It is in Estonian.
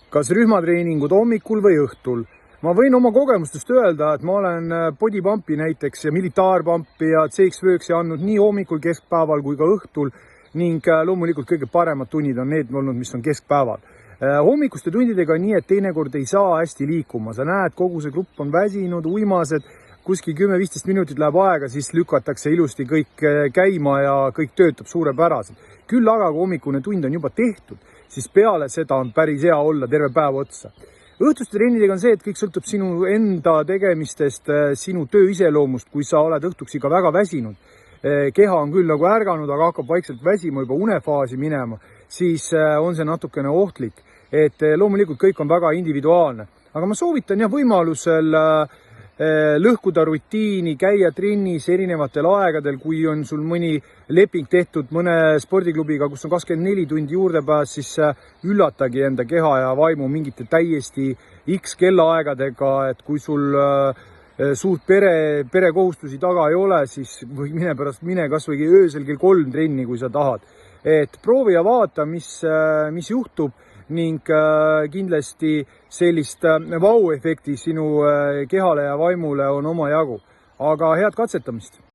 kas rühmatreeningud hommikul või õhtul. Ma võin oma kogemustest öelda, et ma olen bodypumpi näiteks ja militaarpumpi ja CX-Worksi andnud nii hommikul, keskpäeval kui ka õhtul ning loomulikult kõige paremad tunnid on need olnud, mis on keskpäeval. Hommikuste tundidega on nii, et teinekord ei saa hästi liikuma. Sa näed, kogu see grupp on väsinud, uimased, kuskil 10-15 minutit läheb aega, siis lükatakse ilusti kõik käima ja kõik töötab suurepäraselt. Küll aga kui hommikune tund on juba tehtud, siis peale seda on päris hea olla terve päev otsa. Õhtuste trennidega on see, et kõik sõltub sinu enda tegemistest, sinu töö iseloomust, kui sa oled õhtuks ikka väga väsinud. Keha on küll nagu ärganud, aga hakkab vaikselt väsima, juba unefaasi minema, siis on see natukene ohtlik. Et loomulikult kõik on väga individuaalne. Aga ma soovitan võimalusel lõhkuda rutiini, käia trennis erinevatel aegadel, kui on sul mõni leping tehtud mõne spordiklubiga, kus on 24 tundi juurdepääs, siis üllatagi enda keha ja vaimu mingite täiesti X kellaaegadega, et kui sul suurt perekohustusi taga ei ole, siis mine kas või öösel kell 3 trenni, kui sa tahad. Et proovi ja vaata, mis juhtub ning kindlasti sellist vau-efekti sinu kehale ja vaimule on omajagu. Aga head katsetamist!